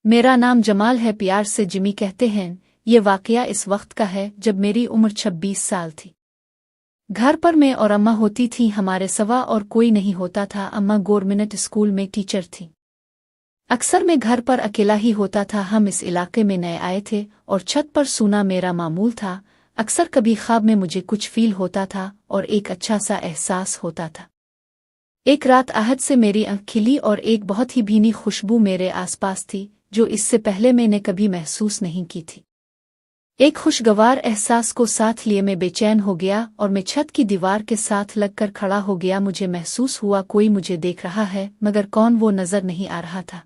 मेरा नाम जमाल है, प्यार से जिमी कहते हैं। ये वाकया इस वक्त का है जब मेरी उम्र 26 साल थी। घर पर मैं और अम्मा होती थी, हमारे सिवा और कोई नहीं होता था। अम्मा गवर्नमेंट स्कूल में टीचर थी। अक्सर मैं घर पर अकेला ही होता था। हम इस इलाके में नए आए थे और छत पर सोना मेरा मामूल था। अक्सर कभी ख्वाब में मुझे कुछ फील होता था और एक अच्छा सा एहसास होता था। एक रात आहट से मेरी आँख खिली और एक बहुत ही भीनी खुशबू मेरे आसपास थी जो इससे पहले मैंने कभी महसूस नहीं की थी। एक खुशगवार एहसास को साथ लिए मैं बेचैन हो गया और मैं छत की दीवार के साथ लगकर खड़ा हो गया। मुझे महसूस हुआ कोई मुझे देख रहा है, मगर कौन वो नजर नहीं आ रहा था।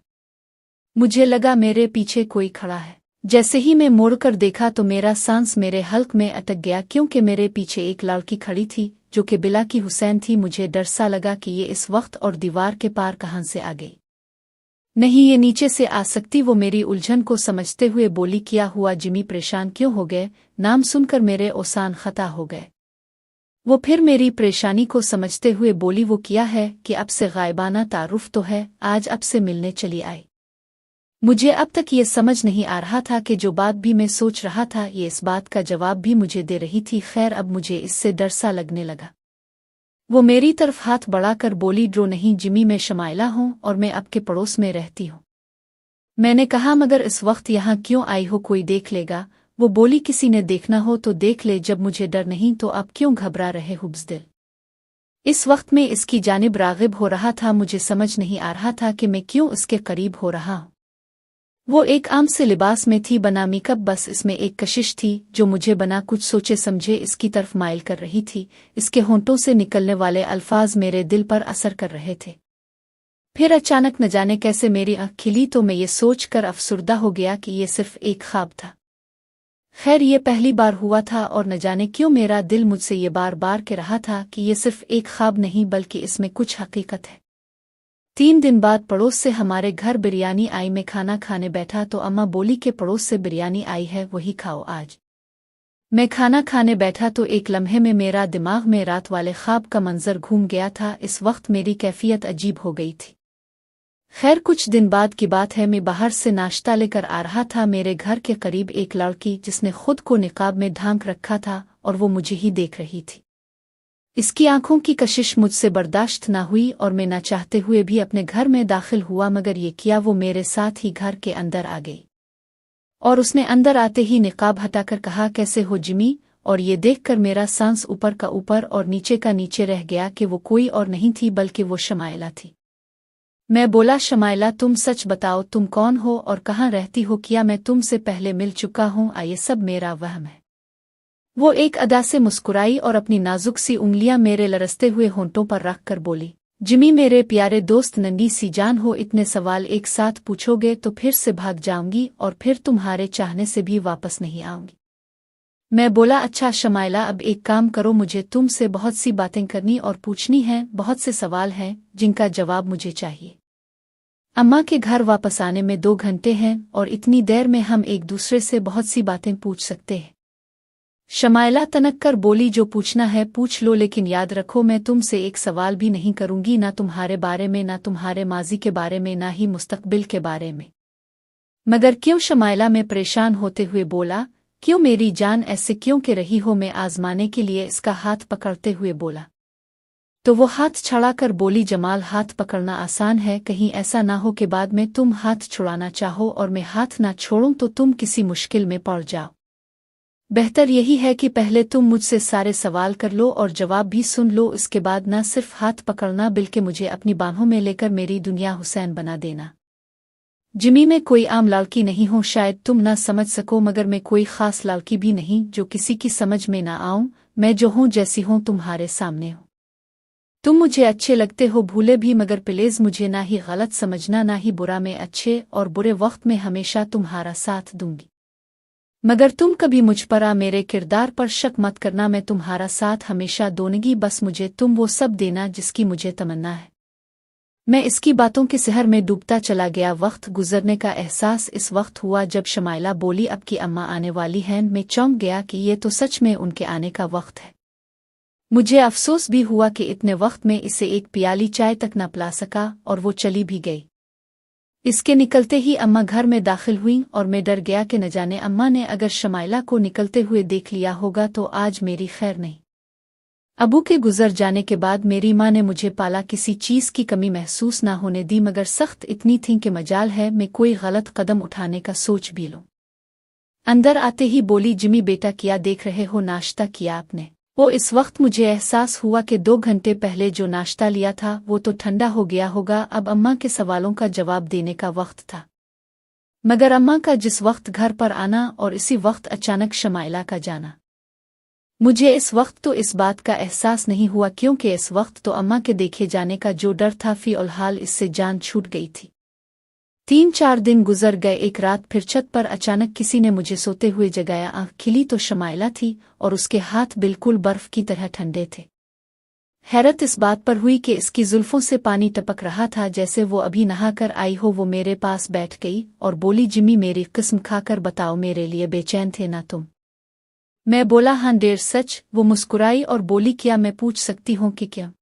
मुझे लगा मेरे पीछे कोई खड़ा है। जैसे ही मैं मुड़कर देखा तो मेरा सांस मेरे हल्क में अटक गया, क्योंकि मेरे पीछे एक लड़की खड़ी थी जो कि बिला की हुसैन थी। मुझे डर सा लगा कि ये इस वक्त और दीवार के पार कहाँ से आ गई। नहीं, ये नीचे से आ सकती। वो मेरी उलझन को समझते हुए बोली, क्या हुआ जिमी, परेशान क्यों हो गए? नाम सुनकर मेरे ओसान खता हो गए। वो फिर मेरी परेशानी को समझते हुए बोली, वो किया है कि अब से गायबाना तारुफ तो है, आज अब से मिलने चली आई। मुझे अब तक ये समझ नहीं आ रहा था कि जो बात भी मैं सोच रहा था ये इस बात का जवाब भी मुझे दे रही थी। खैर, अब मुझे इससे डर सा लगने लगा। वो मेरी तरफ हाथ बढ़ाकर बोली, ड्रो नहीं जिमी, मैं शमाइला हूँ और मैं आपके पड़ोस में रहती हूँ। मैंने कहा, मगर इस वक्त यहाँ क्यों आई हो? कोई देख लेगा। वो बोली, किसी ने देखना हो तो देख ले, जब मुझे डर नहीं तो अब क्यों घबरा रहे हुब्सदिल। इस वक्त मैं इसकी जानिब रागिब हो रहा था। मुझे समझ नहीं आ रहा था कि मैं क्यों इसके करीब हो रहा हूँ। वो एक आम से लिबास में थी, बना मेकअप, बस इसमें एक कशिश थी जो मुझे बना कुछ सोचे समझे इसकी तरफ माइल कर रही थी। इसके होंठों से निकलने वाले अल्फाज मेरे दिल पर असर कर रहे थे। फिर अचानक न जाने कैसे मेरी आँख खिली तो मैं ये सोच कर अफसुर्दा हो गया कि ये सिर्फ एक ख्वाब था। खैर, ये पहली बार हुआ था और न जाने क्यों मेरा दिल मुझसे ये बार बार कह रहा था कि ये सिर्फ एक ख्वाब नहीं बल्कि इसमें कुछ हकीकत है। 3 दिन बाद पड़ोस से हमारे घर बिरयानी आई। मैं खाना खाने बैठा तो अम्मा बोली कि पड़ोस से बिरयानी आई है, वही खाओ आज। मैं खाना खाने बैठा तो एक लम्हे में मेरा दिमाग में रात वाले ख्वाब का मंजर घूम गया था। इस वक्त मेरी कैफियत अजीब हो गई थी। खैर, कुछ दिन बाद की बात है, मैं बाहर से नाश्ता लेकर आ रहा था। मेरे घर के करीब एक लड़की जिसने खुद को निकाब में ढांक रखा था और वो मुझे ही देख रही थी। इसकी आंखों की कशिश मुझसे बर्दाश्त न हुई और मैं न चाहते हुए भी अपने घर में दाखिल हुआ, मगर ये किया वो मेरे साथ ही घर के अंदर आ गई और उसने अंदर आते ही निकाब हटाकर कहा, कैसे हो जिमी? और ये देखकर मेरा सांस ऊपर का ऊपर और नीचे का नीचे रह गया कि वो कोई और नहीं थी बल्कि वो शमाइला थी। मैं बोला, शमाइला, तुम सच बताओ, तुम कौन हो और कहाँ रहती हो? क्या मैं तुमसे पहले मिल चुका हूँ? ये सब मेरा वहम है। वो एक अदा से मुस्कुराई और अपनी नाजुक सी उंगलियां मेरे लरसते हुए होंठों पर रख कर बोली, जिमी मेरे प्यारे दोस्त, नंगी सी जान हो, इतने सवाल एक साथ पूछोगे तो फिर से भाग जाऊंगी और फिर तुम्हारे चाहने से भी वापस नहीं आऊंगी। मैं बोला, अच्छा शमाइला, अब एक काम करो, मुझे तुमसे बहुत सी बातें करनी और पूछनी हैं। बहुत से सवाल हैं जिनका जवाब मुझे चाहिए। अम्मा के घर वापस आने में 2 घंटे हैं और इतनी देर में हम एक दूसरे से बहुत सी बातें पूछ सकते हैं। शमाइला तनक कर बोली, जो पूछना है पूछ लो, लेकिन याद रखो मैं तुमसे एक सवाल भी नहीं करूंगी, ना तुम्हारे बारे में, ना तुम्हारे माजी के बारे में, ना ही मुस्तकबिल के बारे में। मगर क्यों? शमाइला में परेशान होते हुए बोला, क्यों मेरी जान, ऐसे क्यों के रही हो? मैं आजमाने के लिए इसका हाथ पकड़ते हुए बोला तो वो हाथ छड़ा कर बोली, जमाल, हाथ पकड़ना आसान है, कहीं ऐसा ना हो कि बाद में तुम हाथ छुड़ाना चाहो और मैं हाथ ना छोड़ूं तो तुम किसी मुश्किल में पड़ जाओ। बेहतर यही है कि पहले तुम मुझसे सारे सवाल कर लो और जवाब भी सुन लो, इसके बाद ना सिर्फ हाथ पकड़ना बल्कि मुझे अपनी बाहों में लेकर मेरी दुनिया हुसैन बना देना। जिमी, मैं कोई आम लड़की नहीं हूँ, शायद तुम ना समझ सको, मगर मैं कोई खास लड़की भी नहीं जो किसी की समझ में ना आऊं। मैं जो हूँ, जैसी हूँ, तुम्हारे सामने हूँ। तुम मुझे अच्छे लगते हो भूले भी, मगर प्लीज मुझे ना ही गलत समझना ना ही बुरा। मैं अच्छे और बुरे वक्त में हमेशा तुम्हारा साथ दूंगी, मगर तुम कभी मुझ पर मेरे किरदार पर शक मत करना। मैं तुम्हारा साथ हमेशा दूंगी, बस मुझे तुम वो सब देना जिसकी मुझे तमन्ना है। मैं इसकी बातों के सहर में डूबता चला गया। वक्त गुजरने का एहसास इस वक्त हुआ जब शमाइला बोली, अब की अम्मा आने वाली हैं। मैं चौंक गया कि ये तो सच में उनके आने का वक्त है। मुझे अफसोस भी हुआ कि इतने वक्त में इसे एक प्याली चाय तक न पिला सका और वो चली भी गई। इसके निकलते ही अम्मा घर में दाखिल हुई और मैं डर गया कि न जाने अम्मा ने अगर शमाइला को निकलते हुए देख लिया होगा तो आज मेरी खैर नहीं। अबू के गुजर जाने के बाद मेरी माँ ने मुझे पाला, किसी चीज़ की कमी महसूस ना होने दी, मगर सख्त इतनी थी कि मजाल है मैं कोई गलत कदम उठाने का सोच भी लूं। अंदर आते ही बोली, जिमी बेटा क्या देख रहे हो, नाश्ता किया आपने? वो इस वक्त मुझे एहसास हुआ कि 2 घंटे पहले जो नाश्ता लिया था वो तो ठंडा हो गया होगा। अब अम्मा के सवालों का जवाब देने का वक्त था, मगर अम्मा का जिस वक्त घर पर आना और इसी वक्त अचानक शमाइला का जाना, मुझे इस वक्त तो इस बात का एहसास नहीं हुआ, क्योंकि इस वक्त तो अम्मा के देखे जाने का जो डर था फ़िलहाल इससे जान छूट गई थी। 3-4 दिन गुजर गए। एक रात फिर छत पर अचानक किसी ने मुझे सोते हुए जगाया। आँख खिली तो शमाइला थी और उसके हाथ बिल्कुल बर्फ की तरह ठंडे थे। हैरत इस बात पर हुई कि इसकी जुल्फों से पानी टपक रहा था, जैसे वो अभी नहाकर आई हो। वो मेरे पास बैठ गई और बोली, जिमी मेरी किस्म खाकर बताओ, मेरे लिए बेचैन थे ना तुम? मैं बोला, हाँ डेढ़ सच। वो मुस्कुराई और बोली, क्या मैं पूछ सकती हूँ कि क्या?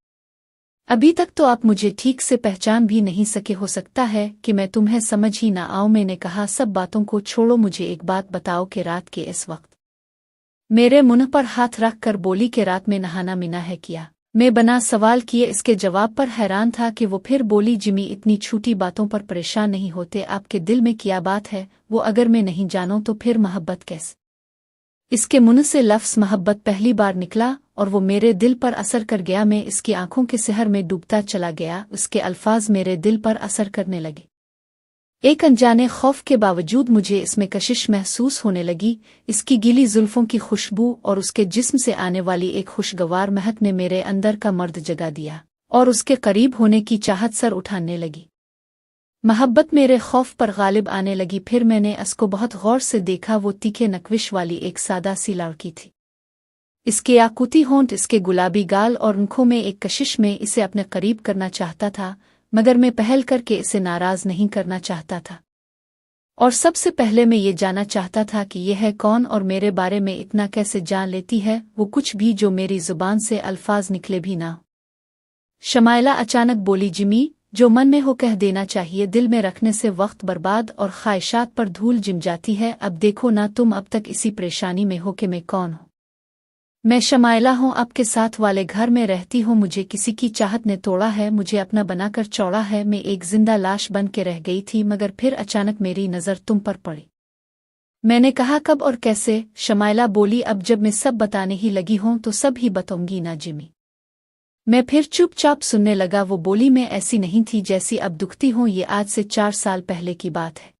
अभी तक तो आप मुझे ठीक से पहचान भी नहीं सके, हो सकता है कि मैं तुम्हें समझ ही ना आऊं। मैंने कहा, सब बातों को छोड़ो, मुझे एक बात बताओ कि रात के इस वक्त। मेरे मुंह पर हाथ रख कर बोली कि रात में नहाना मिना है किया? मैं बिना सवाल किए इसके जवाब पर हैरान था कि वो फिर बोली, जिमी इतनी छोटी बातों पर परेशान नहीं होते, आपके दिल में क्या बात है वो अगर मैं नहीं जानूं तो फिर मोहब्बत कैसे? इसके मुंह से लफ्ज़ मोहब्बत पहली बार निकला और वो मेरे दिल पर असर कर गया। मैं इसकी आंखों के सिहर में डूबता चला गया। उसके अल्फाज मेरे दिल पर असर करने लगे। एक अनजाने खौफ के बावजूद मुझे इसमें कशिश महसूस होने लगी। इसकी गीली जुल्फों की खुशबू और उसके जिस्म से आने वाली एक खुशगवार महक ने मेरे अंदर का मर्द जगा दिया और उसके करीब होने की चाहत सर उठाने लगी। मोहब्बत मेरे खौफ पर गालिब आने लगी। फिर मैंने उसको बहुत गौर से देखा। वो तीखे नक्विश वाली एक सादा सी लड़की थी। इसके याकूती होंठ, इसके गुलाबी गाल और आंखों में एक कशिश में इसे अपने करीब करना चाहता था, मगर मैं पहल करके इसे नाराज नहीं करना चाहता था। और सबसे पहले मैं ये जानना चाहता था कि यह है कौन और मेरे बारे में इतना कैसे जान लेती है, वो कुछ भी जो मेरी जुबान से अल्फाज निकले भी ना। शमाइला अचानक बोली, जिमी जो मन में हो कह देना चाहिए, दिल में रखने से वक्त बर्बाद और ख्वाहिशात पर धूल जिम जाती है। अब देखो ना, तुम अब तक इसी परेशानी में हो कि मैं कौन हूँ। मैं शमाइला हूँ, आपके साथ वाले घर में रहती हूँ। मुझे किसी की चाहत ने तोड़ा है, मुझे अपना बनाकर चौड़ा है। मैं एक जिंदा लाश बन के रह गई थी, मगर फिर अचानक मेरी नज़र तुम पर पड़ी। मैंने कहा, कब और कैसे? शमाइला बोली, अब जब मैं सब बताने ही लगी हूँ तो सब ही बताऊंगी ना जिमी। मैं फिर चुपचाप सुनने लगा। वो बोली, मैं ऐसी नहीं थी जैसी अब दुखती हूँ। ये आज से 4 साल पहले की बात है,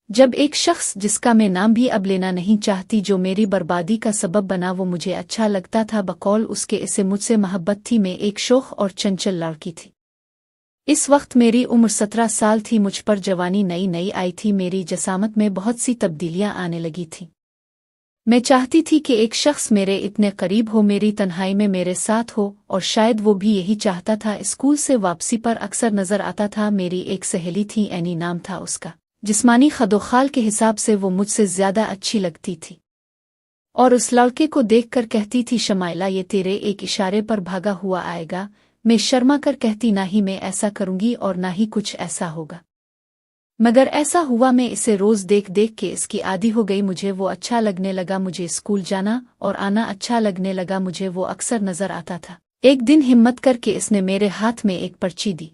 जब एक शख्स जिसका मैं नाम भी अब लेना नहीं चाहती, जो मेरी बर्बादी का सबब बना, वो मुझे अच्छा लगता था। बकौल उसके इसे मुझसे मोहब्बत थी। मैं एक शोख और चंचल लड़की थी। इस वक्त मेरी उम्र 17 साल थी। मुझ पर जवानी नई नई आई थी। मेरी जसामत में बहुत सी तब्दीलियां आने लगी थीं। मैं चाहती थी कि एक शख्स मेरे इतने करीब हो, मेरी तन्हाई में मेरे साथ हो, और शायद वो भी यही चाहता था। स्कूल से वापसी पर अक्सर नजर आता था। मेरी एक सहेली थी, एनी नाम था उसका। जिस्मानी खदोखाल के हिसाब से वो मुझसे ज्यादा अच्छी लगती थी और उस लड़के को देखकर कहती थी, शमाइला ये तेरे एक इशारे पर भागा हुआ आएगा। मैं शर्मा कर कहती, ना ही मैं ऐसा करूंगी और ना ही कुछ ऐसा होगा। मगर ऐसा हुआ। मैं इसे रोज देख देख के इसकी आदी हो गई। मुझे वो अच्छा लगने लगा। मुझे स्कूल जाना और आना अच्छा लगने लगा। मुझे वो अक्सर नजर आता था। एक दिन हिम्मत करके इसने मेरे हाथ में एक पर्ची दी।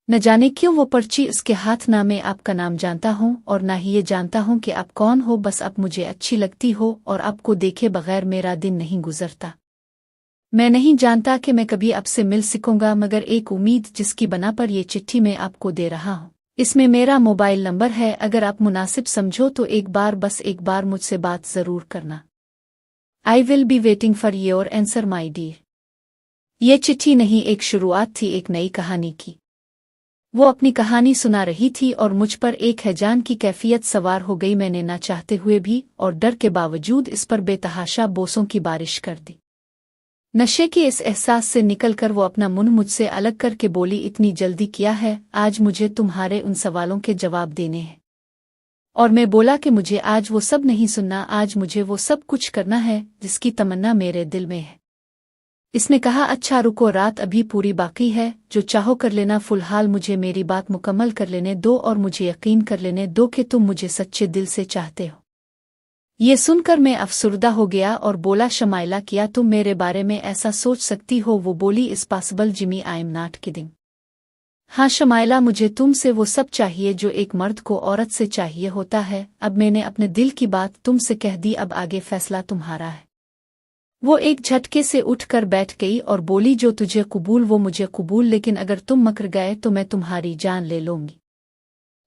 न जाने क्यों वो पर्ची उसके हाथ। ना मैं आपका नाम जानता हूँ और ना ही ये जानता हूँ कि आप कौन हो, बस आप मुझे अच्छी लगती हो और आपको देखे बगैर मेरा दिन नहीं गुजरता। मैं नहीं जानता कि मैं कभी आपसे मिल सकूंगा, मगर एक उम्मीद जिसकी बना पर ये चिट्ठी मैं आपको दे रहा हूँ। इसमें मेरा मोबाइल नंबर है। अगर आप मुनासिब समझो तो एक बार, बस एक बार मुझसे बात जरूर करना। I will be waiting for your answer my dear. ये चिट्ठी नहीं, एक शुरुआत थी एक नई कहानी की। वो अपनी कहानी सुना रही थी और मुझ पर एक हैजान की कैफियत सवार हो गई। मैंने ना चाहते हुए भी और डर के बावजूद इस पर बेतहाशा बोसों की बारिश कर दी। नशे के इस एहसास से निकलकर वो अपना मुंह मुझसे अलग करके बोली, इतनी जल्दी किया है? आज मुझे तुम्हारे उन सवालों के जवाब देने हैं। और मैं बोला कि मुझे आज वो सब नहीं सुनना। आज मुझे वो सब कुछ करना है जिसकी तमन्ना मेरे दिल में है। इसने कहा अच्छा रुको, रात अभी पूरी बाकी है, जो चाहो कर लेना, फिलहाल मुझे मेरी बात मुकम्मल कर लेने दो और मुझे यकीन कर लेने दो कि तुम मुझे सच्चे दिल से चाहते हो। ये सुनकर मैं अफसुर्दा हो गया और बोला शमाइला, क्या तुम मेरे बारे में ऐसा सोच सकती हो? वो बोली इस possible Jimmy, I am not kidding. हाँ शमाइला, मुझे तुमसे वो सब चाहिए जो एक मर्द को औरत से चाहिए होता है। अब मैंने अपने दिल की बात तुमसे कह दी, अब आगे फैसला तुम्हारा है। वो एक झटके से उठकर बैठ गई और बोली जो तुझे कबूल वो मुझे कबूल, लेकिन अगर तुम मकर गए तो मैं तुम्हारी जान ले लूंगी।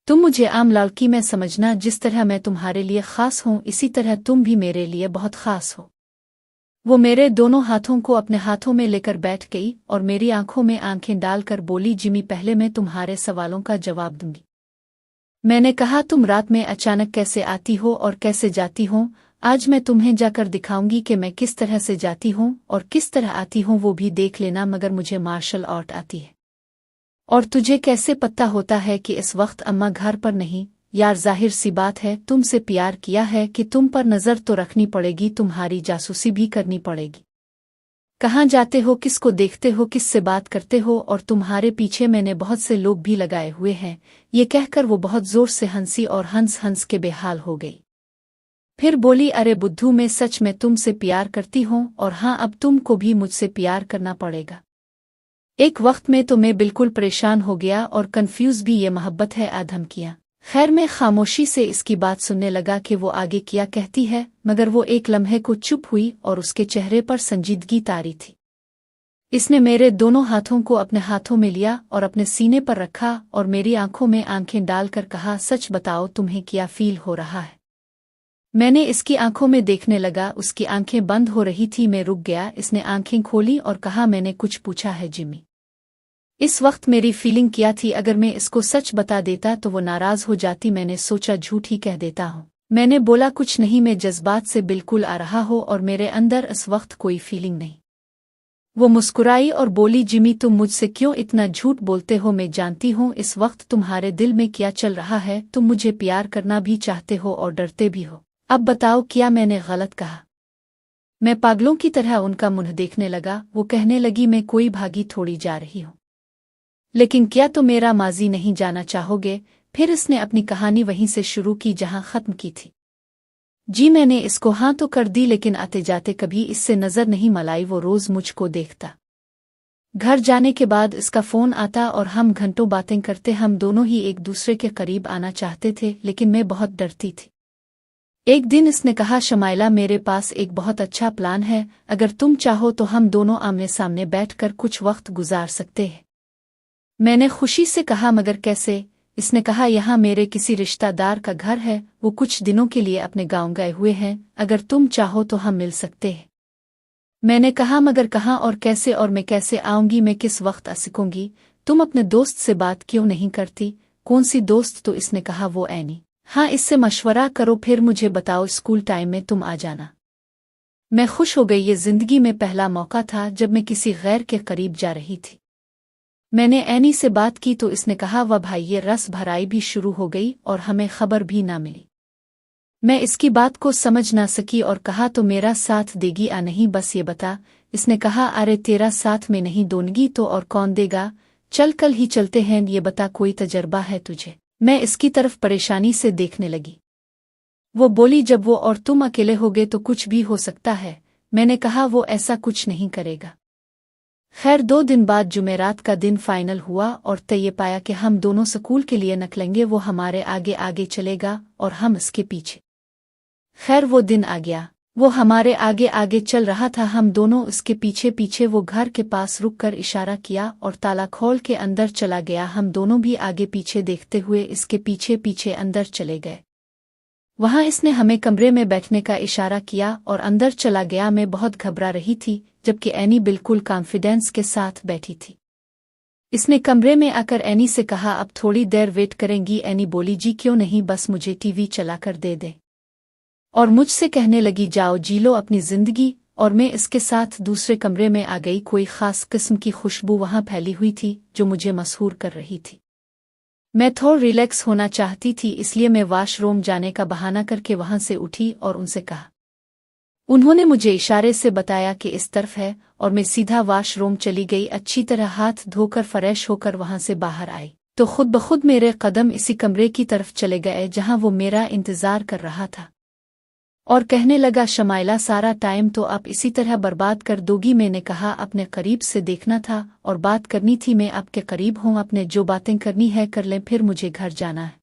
तुम मुझे आम लड़की में समझना, जिस तरह मैं तुम्हारे लिए खास हूँ इसी तरह तुम भी मेरे लिए बहुत खास हो। वो मेरे दोनों हाथों को अपने हाथों में लेकर बैठ गई और मेरी आंखों में आंखें डालकर बोली, जिमी पहले मैं तुम्हारे सवालों का जवाब दूंगी। मैंने कहा तुम रात में अचानक कैसे आती हो और कैसे जाती हो? आज मैं तुम्हें जाकर दिखाऊंगी कि मैं किस तरह से जाती हूँ और किस तरह आती हूँ, वो भी देख लेना, मगर मुझे मार्शल आर्ट आती है। और तुझे कैसे पता होता है कि इस वक्त अम्मा घर पर नहीं? यार जाहिर सी बात है, तुमसे प्यार किया है कि तुम पर नजर तो रखनी पड़ेगी, तुम्हारी जासूसी भी करनी पड़ेगी। कहाँ जाते हो, किसको देखते हो, किससे बात करते हो, और तुम्हारे पीछे मैंने बहुत से लोग भी लगाए हुए हैं। ये कहकर वो बहुत जोर से हंसी और हंस हंस के बेहाल हो गई। फिर बोली, अरे बुद्धू, मैं सच में तुमसे प्यार करती हूँ, और हाँ अब तुमको भी मुझसे प्यार करना पड़ेगा। एक वक्त में तो मैं बिल्कुल परेशान हो गया और कंफ्यूज भी, ये मोहब्बत है आधम किया। खैर मैं खामोशी से इसकी बात सुनने लगा कि वो आगे क्या कहती है, मगर वो एक लम्हे को चुप हुई और उसके चेहरे पर संजीदगी तारी थी। इसने मेरे दोनों हाथों को अपने हाथों में लिया और अपने सीने पर रखा और मेरी आंखों में आंखें डालकर कहा, सच बताओ तुम्हें क्या फील हो रहा है? मैंने इसकी आंखों में देखने लगा, उसकी आंखें बंद हो रही थी। मैं रुक गया। इसने आंखें खोली और कहा, मैंने कुछ पूछा है जिमी? इस वक्त मेरी फीलिंग क्या थी? अगर मैं इसको सच बता देता तो वो नाराज हो जाती। मैंने सोचा झूठ ही कह देता हूँ। मैंने बोला, कुछ नहीं, मैं जज्बात से बिल्कुल आ रहा हो और मेरे अंदर इस वक्त कोई फीलिंग नहीं। वो मुस्कुराई और बोली, जिमी तुम मुझसे क्यों इतना झूठ बोलते हो? मैं जानती हूँ इस वक्त तुम्हारे दिल में क्या चल रहा है। तुम मुझे प्यार करना भी चाहते हो और डरते भी हो। अब बताओ, क्या मैंने गलत कहा? मैं पागलों की तरह उनका मुंह देखने लगा। वो कहने लगी, मैं कोई भागी थोड़ी जा रही हूँ, लेकिन क्या तो मेरा माजी नहीं जाना चाहोगे? फिर इसने अपनी कहानी वहीं से शुरू की जहां खत्म की थी। जी मैंने इसको हाँ तो कर दी, लेकिन आते जाते कभी इससे नजर नहीं मलाई। वो रोज मुझको देखता। घर जाने के बाद इसका फोन आता और हम घंटों बातें करते। हम दोनों ही एक दूसरे के करीब आना चाहते थे, लेकिन मैं बहुत डरती थी। एक दिन इसने कहा, शमाइला मेरे पास एक बहुत अच्छा प्लान है, अगर तुम चाहो तो हम दोनों आमने सामने बैठकर कुछ वक्त गुजार सकते हैं। मैंने खुशी से कहा, मगर कैसे? इसने कहा, यहाँ मेरे किसी रिश्तेदार का घर है, वो कुछ दिनों के लिए अपने गांव गए हुए हैं, अगर तुम चाहो तो हम मिल सकते हैं। मैंने कहा, मगर कहाँ और कैसे, और मैं कैसे आऊंगी? मैं किस वक्त आ सकूंगी? तुम अपने दोस्त से बात क्यों नहीं करती? कौन सी दोस्त? तो इसने कहा, वो ऐनी। हाँ, इससे मशवरा करो, फिर मुझे बताओ, स्कूल टाइम में तुम आ जाना। मैं खुश हो गई। ये जिंदगी में पहला मौका था जब मैं किसी गैर के करीब जा रही थी। मैंने ऐनी से बात की तो इसने कहा, वह भाई, ये रस भराई भी शुरू हो गई और हमें खबर भी ना मिली। मैं इसकी बात को समझ ना सकी और कहा, तो मेरा साथ देगी या नहीं, बस ये बता। इसने कहा, अरे तेरा साथ में नहीं दूंगी तो और कौन देगा? चल कल ही चलते हैं, ये बता कोई तजर्बा है तुझे? मैं इसकी तरफ परेशानी से देखने लगी। वो बोली, जब वो और तुम अकेले होगे तो कुछ भी हो सकता है। मैंने कहा, वो ऐसा कुछ नहीं करेगा। खैर 2 दिन बाद जुमेरात का दिन फाइनल हुआ और तय पाया कि हम दोनों स्कूल के लिए निकलेंगे। वो हमारे आगे आगे चलेगा और हम इसके पीछे। खैर वो दिन आ गया। वो हमारे आगे आगे चल रहा था, हम दोनों उसके पीछे पीछे। वो घर के पास रुककर इशारा किया और ताला खोल के अंदर चला गया। हम दोनों भी आगे पीछे देखते हुए इसके पीछे पीछे अंदर चले गए। वहां इसने हमें कमरे में बैठने का इशारा किया और अंदर चला गया। मैं बहुत घबरा रही थी, जबकि एनी बिल्कुल कॉन्फिडेंस के साथ बैठी थी। इसने कमरे में आकर एनी से कहा, अब थोड़ी देर वेट करेंगी? एनी बोली, जी क्यों नहीं, बस मुझे टीवी चलाकर दे दे। और मुझसे कहने लगी, जाओ जी लो अपनी जिंदगी। और मैं इसके साथ दूसरे कमरे में आ गई। कोई खास किस्म की खुशबू वहां फैली हुई थी जो मुझे मसहूर कर रही थी। मैं थोड़ा रिलैक्स होना चाहती थी, इसलिए मैं वॉशरूम जाने का बहाना करके वहां से उठी और उनसे कहा, उन्होंने मुझे इशारे से बताया कि इस तरफ है और मैं सीधा वाशरूम चली गई। अच्छी तरह हाथ धोकर फ्रेश होकर वहां से बाहर आई तो खुद ब खुद मेरे कदम इसी कमरे की तरफ चले गए जहां वो मेरा इंतजार कर रहा था और कहने लगा, शमाइला सारा टाइम तो आप इसी तरह बर्बाद कर दोगी। मैंने कहा, अपने करीब से देखना था और बात करनी थी। मैं आपके करीब हूँ, अपने जो बातें करनी है कर लें, फिर मुझे घर जाना है।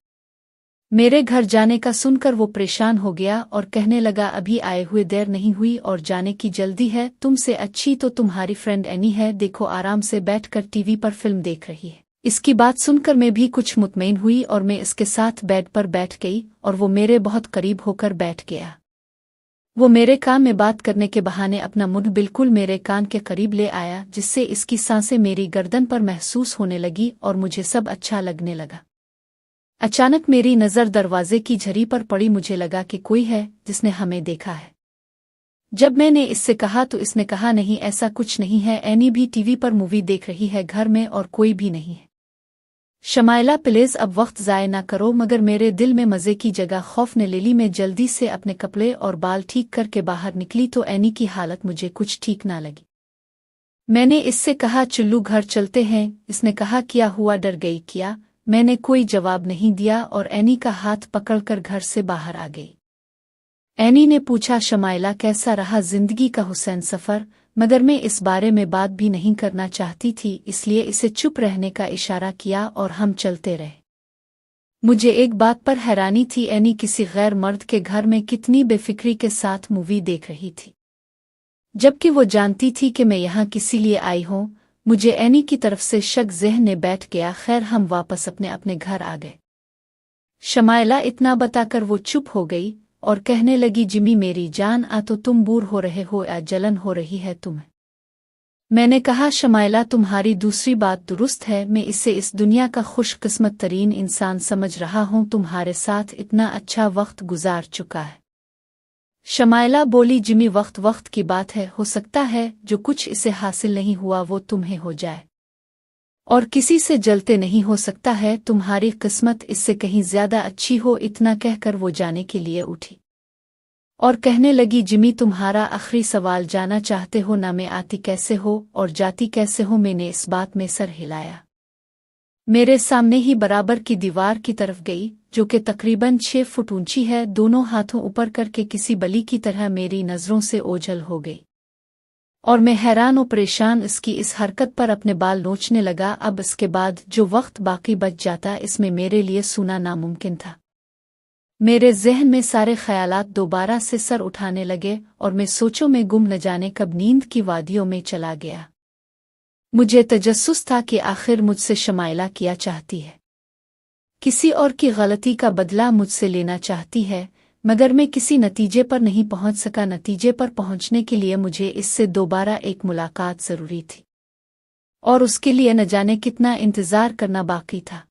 मेरे घर जाने का सुनकर वो परेशान हो गया और कहने लगा, अभी आए हुए देर नहीं हुई और जाने की जल्दी है। तुमसे अच्छी तो तुम्हारी फ्रेंड एनी है, देखो आराम से बैठकर टीवी पर फिल्म देख रही है। इसकी बात सुनकर मैं भी कुछ मुतमईन हुई और मैं इसके साथ बेड पर बैठ गई और वो मेरे बहुत करीब होकर बैठ गया। वो मेरे कान में बात करने के बहाने अपना मुंह बिल्कुल मेरे कान के करीब ले आया, जिससे इसकी सांसें मेरी गर्दन पर महसूस होने लगी और मुझे सब अच्छा लगने लगा। अचानक मेरी नज़र दरवाजे की झरी पर पड़ी। मुझे लगा कि कोई है जिसने हमें देखा है। जब मैंने इससे कहा तो इसने कहा, नहीं ऐसा कुछ नहीं है, एनी भी टीवी पर मूवी देख रही है घर में और कोई भी नहीं है। शमाइला प्लीज अब वक्त ज़ाय ना करो। मगर मेरे दिल में मज़े की जगह खौफ ने ले ली। मैं जल्दी से अपने कपड़े और बाल ठीक करके बाहर निकली तो एनी की हालत मुझे कुछ ठीक ना लगी। मैंने इससे कहा, चुल्लू घर चलते हैं। इसने कहा, क्या हुआ, डर गई क्या? मैंने कोई जवाब नहीं दिया और एनी का हाथ पकड़कर घर से बाहर आ गई। एनी ने पूछा, शमाइला कैसा रहा जिंदगी का हुसैन सफ़र? मगर मैं इस बारे में बात भी नहीं करना चाहती थी, इसलिए इसे चुप रहने का इशारा किया और हम चलते रहे। मुझे एक बात पर हैरानी थी, एनी किसी गैर मर्द के घर में कितनी बेफिक्री के साथ मूवी देख रही थी, जबकि वो जानती थी कि मैं यहाँ किसी लिए आई हूँ। मुझे एनी की तरफ से शक ज़हन में बैठ गया। खैर, हम वापस अपने अपने घर आ गए। शमाइला इतना बताकर वो चुप हो गई और कहने लगी, जिमी मेरी जान, आ तो तुम बूर हो रहे हो या जलन हो रही है तुम्हें? मैंने कहा, शमाइला तुम्हारी दूसरी बात दुरुस्त है, मैं इसे इस दुनिया का खुशकिस्मत तरीन इंसान समझ रहा हूँ, तुम्हारे साथ इतना अच्छा वक्त गुजार चुका है। शमाइला बोली, जिमी वक्त वक्त की बात है, हो सकता है जो कुछ इसे हासिल नहीं हुआ वो तुम्हें हो जाए, और किसी से जलते नहीं हो सकता है, तुम्हारी किस्मत इससे कहीं ज्यादा अच्छी हो। इतना कहकर वो जाने के लिए उठी और कहने लगी, जिमी तुम्हारा आखिरी सवाल जाना चाहते हो ना, मैं आती कैसे हो और जाती कैसे हो? मैंने इस बात में सर हिलाया। मेरे सामने ही बराबर की दीवार की तरफ गई, जो कि तकरीबन 6 फुट ऊंची है, दोनों हाथों ऊपर करके किसी बली की तरह मेरी नजरों से ओझल हो गई और मैं हैरान और परेशान इसकी इस हरकत पर अपने बाल नोचने लगा। अब इसके बाद जो वक्त बाकी बच जाता इसमें मेरे लिए सूना नामुमकिन था। मेरे जहन में सारे ख्यालात दोबारा से सर उठाने लगे और मैं सोचों में गुम न जाने कब नींद की वादियों में चला गया। मुझे तजस्सुस था कि आखिर मुझसे शमाइला क्या चाहती है, किसी और की गलती का बदला मुझसे लेना चाहती है, मगर मैं किसी नतीजे पर नहीं पहुंच सका। नतीजे पर पहुंचने के लिए मुझे इससे दोबारा एक मुलाकात जरूरी थी और उसके लिए न जाने कितना इंतजार करना बाकी था।